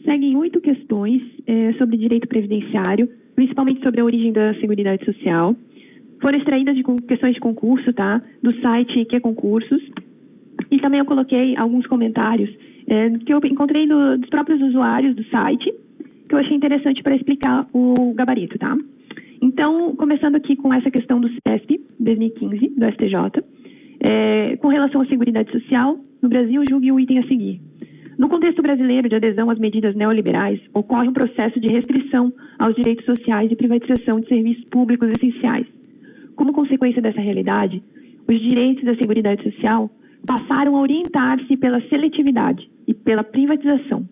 seguem 8 questões sobre direito previdenciário, principalmente sobre a origem da Seguridade Social. Foram extraídas de questões de concurso, tá? Do site Que é Concursos. E também eu coloquei alguns comentários que eu encontrei dos próprios usuários do site, que eu achei interessante para explicar o gabarito, tá? Então, começando aqui com essa questão do CESP 2015, do STJ, com relação à Seguridade Social, no Brasil, julgue o item a seguir. No contexto brasileiro de adesão às medidas neoliberais, ocorre um processo de restrição aos direitos sociais e privatização de serviços públicos essenciais. Como consequência dessa realidade, os direitos da Seguridade Social passaram a orientar-se pela seletividade e pela privatização,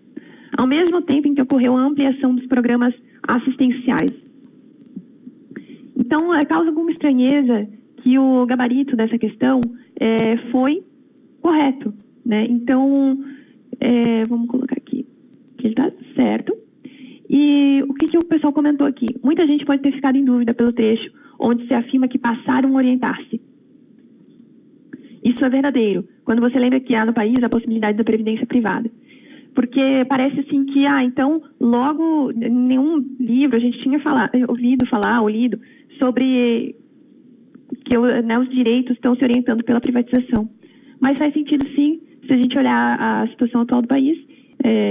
ao mesmo tempo em que ocorreu a ampliação dos programas assistenciais. Então, causa alguma estranheza que o gabarito dessa questão foi correto, né? Então, vamos colocar aqui que ele está certo. E o que o pessoal comentou aqui? Muita gente pode ter ficado em dúvida pelo trecho onde se afirma que passaram a orientar-se. Isso é verdadeiro, quando você lembra que há no país a possibilidade da previdência privada. Porque parece assim que, então, logo, em nenhum livro a gente tinha ouvido falar ou lido sobre que os direitos estão se orientando pela privatização. Mas faz sentido, sim, se a gente olhar a situação atual do país,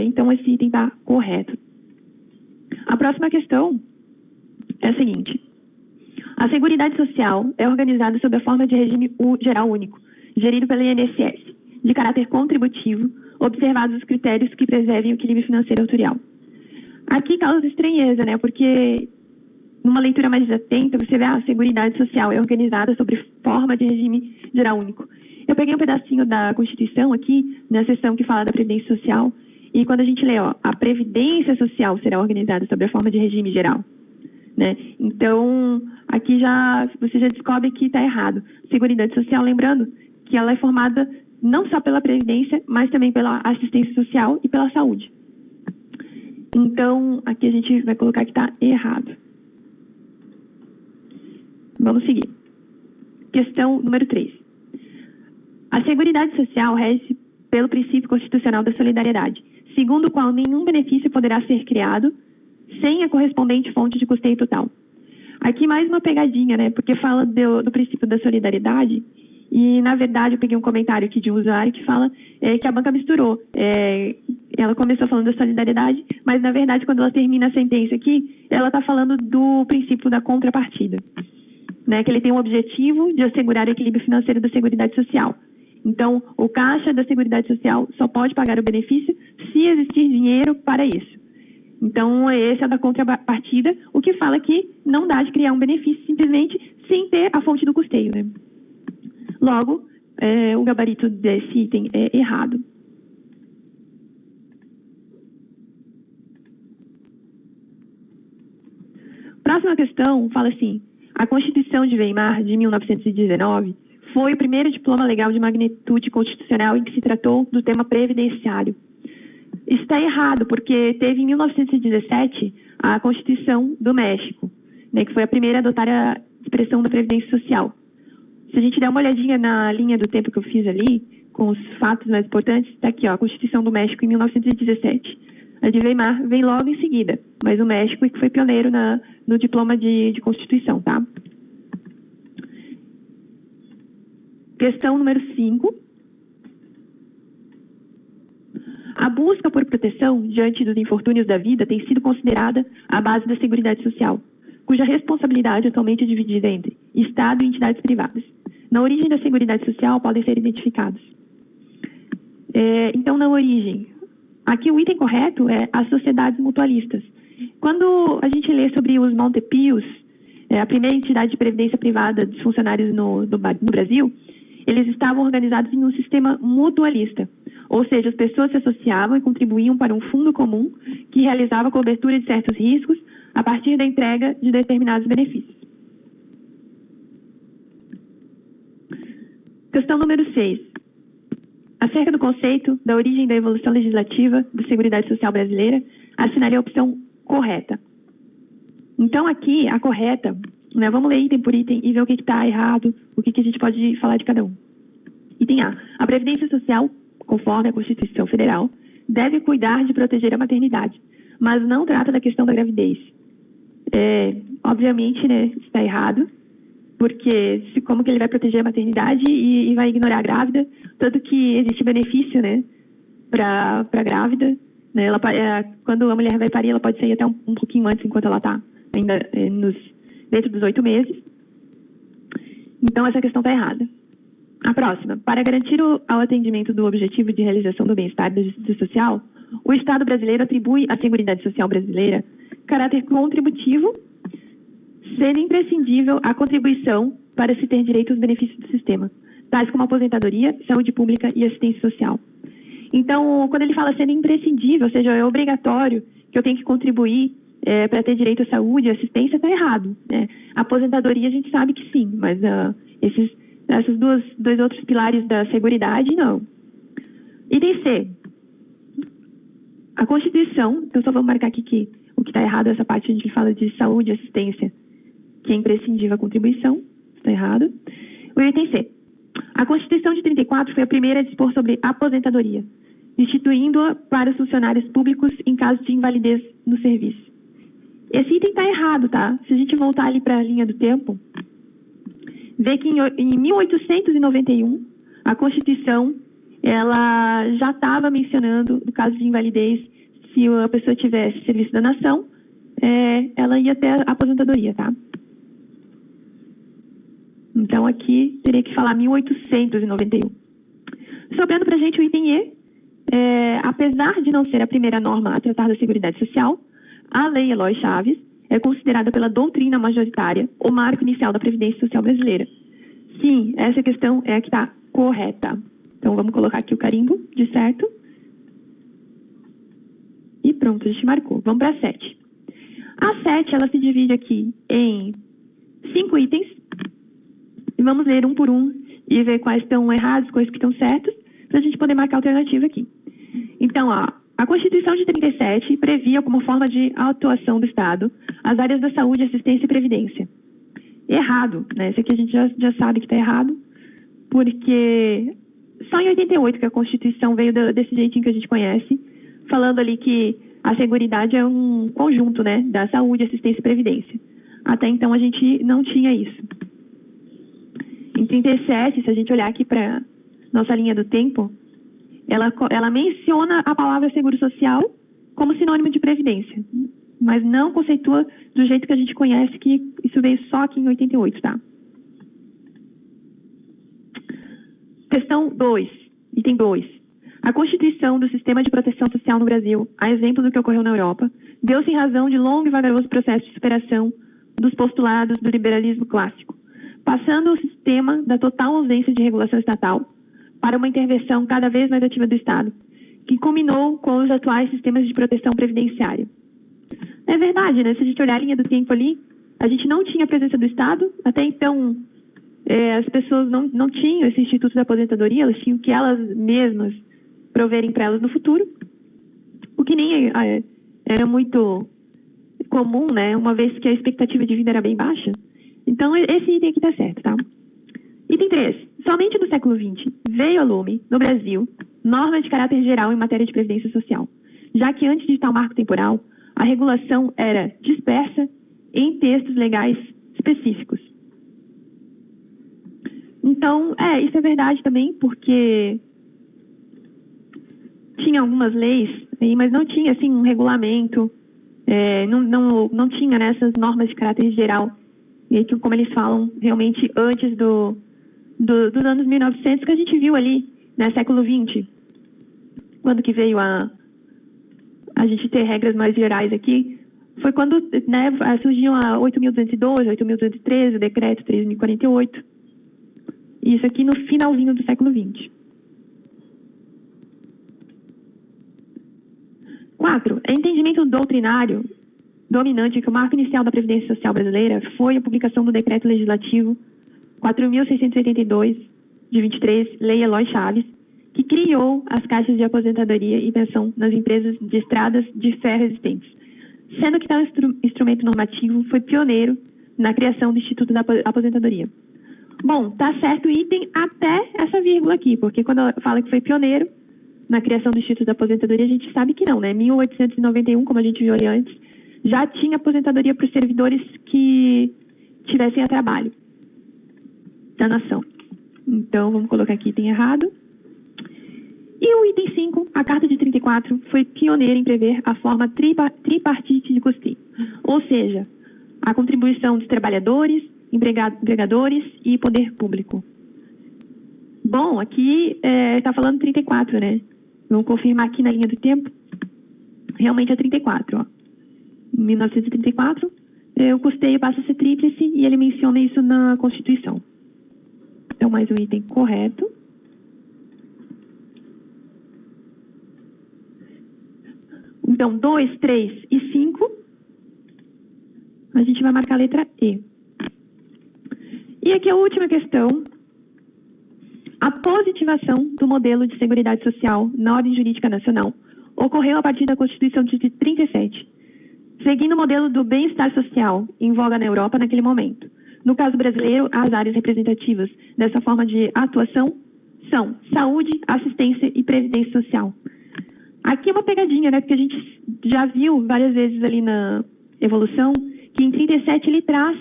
então esse item está correto. A próxima questão é a seguinte. A Seguridade Social é organizada sob a forma de regime geral único, gerido pela INSS, de caráter contributivo, observados os critérios que preservem o equilíbrio financeiro autorial. Aqui causa estranheza, né? Porque numa leitura mais atenta, você vê a Seguridade Social é organizada sob forma de regime geral único. Eu peguei um pedacinho da Constituição aqui, na seção que fala da Previdência Social, e quando a gente lê, a Previdência Social será organizada sob a forma de regime geral, né? Então, aqui você já descobre que está errado. Seguridade Social, lembrando que ela é formada não só pela Previdência, mas também pela assistência social e pela saúde. Então, aqui a gente vai colocar que está errado. Vamos seguir. Questão número 3. A Seguridade Social rege pelo princípio constitucional da solidariedade, segundo o qual nenhum benefício poderá ser criado sem a correspondente fonte de custeio total. Aqui mais uma pegadinha, né? Porque fala do princípio da solidariedade e, na verdade, eu peguei um comentário aqui de um usuário que fala que a banca misturou. Ela começou falando da solidariedade, mas, na verdade, quando ela termina a sentença aqui, ela está falando do princípio da contrapartida, né? Que ele tem o objetivo de assegurar o equilíbrio financeiro da Seguridade Social. Então, o caixa da Seguridade Social só pode pagar o benefício se existir dinheiro para isso. Então, esse é da contrapartida, o que fala que não dá de criar um benefício simplesmente sem ter a fonte do custeio, né? Logo, o gabarito desse item é errado. Próxima questão fala assim: a Constituição de Weimar, de 1919, foi o primeiro diploma legal de magnitude constitucional em que se tratou do tema previdenciário. Isso está errado, porque teve em 1917 a Constituição do México, né, que foi a primeira a adotar a expressão da Previdência Social. Se a gente der uma olhadinha na linha do tempo que eu fiz ali, com os fatos mais importantes, está aqui, a Constituição do México em 1917. A de Weimar vem logo em seguida, mas o México é que foi pioneiro no diploma de Constituição, tá? Questão número 5. A busca por proteção diante dos infortúnios da vida tem sido considerada a base da Seguridade Social, cuja responsabilidade atualmente é dividida entre Estado e entidades privadas. Na origem da Seguridade Social podem ser identificados. Então, na origem, aqui o item correto é as sociedades mutualistas. Quando a gente lê sobre os Montepios, a primeira entidade de previdência privada dos funcionários no Brasil, eles estavam organizados em um sistema mutualista. Ou seja, as pessoas se associavam e contribuíam para um fundo comum que realizava a cobertura de certos riscos a partir da entrega de determinados benefícios. Questão número 6. Acerca do conceito da origem da evolução legislativa da Seguridade Social brasileira, assinarei a opção correta. Então, aqui, a correta, né, vamos ler item por item e ver o que está errado, o que a gente pode falar de cada um. Item A. A Previdência Social, conforme a Constituição Federal, deve cuidar de proteger a maternidade, mas não trata da questão da gravidez. Obviamente, né, está errado, porque como que ele vai proteger a maternidade e vai ignorar a grávida, tanto que existe benefício, né, para a grávida, né, quando a mulher vai parir, ela pode sair até um pouquinho antes, enquanto ela está ainda dentro dos 8 meses. Então, essa questão está errada. A próxima. Para garantir o atendimento do objetivo de realização do bem-estar e da justiça social, o Estado brasileiro atribui à Seguridade Social brasileira caráter contributivo, sendo imprescindível a contribuição para se ter direito aos benefícios do sistema, tais como aposentadoria, saúde pública e assistência social. Então, quando ele fala sendo imprescindível, ou seja, é obrigatório que eu tenho que contribuir para ter direito à saúde e assistência, está errado, né? A aposentadoria a gente sabe que sim, mas esses dois outros pilares da Seguridade, não. Item C. A Constituição, então só vamos marcar aqui que o que está errado é essa parte, a gente fala de saúde e assistência, que é imprescindível a contribuição, está errado. O item C. A Constituição de 34 foi a primeira a dispor sobre aposentadoria, instituindo-a para os funcionários públicos em caso de invalidez no serviço. Esse item está errado, tá? Se a gente voltar ali para a linha do tempo, vê que em 1891, a Constituição ela já estava mencionando, no caso de invalidez, se a pessoa tivesse serviço da nação, ela ia ter a aposentadoria, tá? Então, aqui, teria que falar 1891. Sobrando para a gente o item E, apesar de não ser a primeira norma a tratar da Seguridade Social, a Lei Eloy Chaves é considerada pela doutrina majoritária o marco inicial da Previdência Social brasileira. Sim, essa questão é a que está correta. Então, vamos colocar aqui o carimbo de certo. E pronto, a gente marcou. Vamos para a 7. A 7, ela se divide aqui em 5 itens. E vamos ler um por um e ver quais estão errados, quais que estão certos, para a gente poder marcar a alternativa aqui. Então, a Constituição de 37 previa como forma de atuação do Estado as áreas da saúde, assistência e previdência. Errado, né? Esse aqui a gente já sabe que está errado, porque só em 88 que a Constituição veio desse jeitinho que a gente conhece, falando ali que a Seguridade é um conjunto, né, da saúde, assistência e previdência. Até então a gente não tinha isso. Em 37, se a gente olhar aqui para nossa linha do tempo, ela menciona a palavra seguro social como sinônimo de previdência, mas não conceitua do jeito que a gente conhece, que isso veio só aqui em 88, tá? Questão 2, item 2. A Constituição do Sistema de Proteção Social no Brasil, a exemplo do que ocorreu na Europa, deu-se em razão de longo e vagaroso processo de superação dos postulados do liberalismo clássico, passando o sistema da total ausência de regulação estatal para uma intervenção cada vez mais ativa do Estado, que culminou com os atuais sistemas de proteção previdenciária. É verdade, né? Se a gente olhar a linha do tempo ali, a gente não tinha a presença do Estado, até então as pessoas não tinham esse instituto da aposentadoria, elas tinham que elas mesmas proverem para elas no futuro, o que nem era muito comum, né? Uma vez que a expectativa de vida era bem baixa. Então, esse item aqui está certo, tá? Item 3. Somente no século XX veio a lume, no Brasil, normas de caráter geral em matéria de previdência social, já que antes de tal marco temporal, a regulação era dispersa em textos legais específicos. Então, isso é verdade também, porque tinha algumas leis, mas não tinha assim um regulamento, não tinha nessas normas de caráter geral, e que, como eles falam, realmente antes dos anos 1900, que a gente viu ali, né, século XX, quando que veio a gente ter regras mais gerais aqui, foi quando, né, surgiu a 8.212, 8.213, o decreto 3.048, isso aqui no finalzinho do século XX. 4. É entendimento doutrinário dominante que o marco inicial da Previdência Social brasileira foi a publicação do Decreto Legislativo 4.682, de 23, Lei Eloy Chaves, que criou as caixas de aposentadoria e pensão nas empresas de estradas de ferro existentes, sendo que tal instrumento normativo foi pioneiro na criação do Instituto da Aposentadoria. Bom, tá certo o item até essa vírgula aqui, porque quando fala que foi pioneiro, na criação do Instituto da Aposentadoria, a gente sabe que não, né? 1891, como a gente viu ali antes, já tinha aposentadoria para os servidores que tivessem a trabalho da nação. Então, vamos colocar aqui, tem errado. E o item 5, a Carta de 34, foi pioneira em prever a forma tripartite de custeio, ou seja, a contribuição dos trabalhadores, empregadores e poder público. Bom, aqui está falando 34, né? Vamos confirmar aqui na linha do tempo. Realmente é 34, ó. Em 1934, o custeio passa a ser tríplice e ele menciona isso na Constituição. Então, mais um item correto. Então, 2, 3 e 5, a gente vai marcar a letra E. E aqui a última questão. A positivação do modelo de Seguridade Social na ordem jurídica nacional ocorreu a partir da Constituição de 37, seguindo o modelo do bem-estar social em voga na Europa naquele momento. No caso brasileiro, as áreas representativas dessa forma de atuação são saúde, assistência e previdência social. Aqui é uma pegadinha, né? Porque a gente já viu várias vezes ali na evolução que em 37 ele traz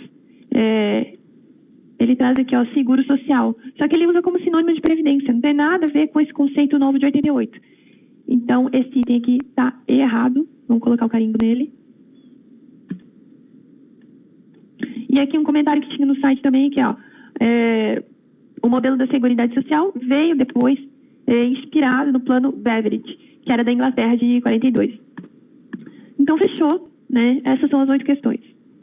aqui, ó, seguro social. Só que ele usa como sinônimo de previdência. Não tem nada a ver com esse conceito novo de 88. Então, esse item aqui está errado. Vamos colocar o carimbo nele. E aqui um comentário que tinha no site também, que ó, o modelo da Seguridade Social veio depois inspirado no plano Beveridge, que era da Inglaterra de 42. Então, fechou, né? Essas são as 8 questões.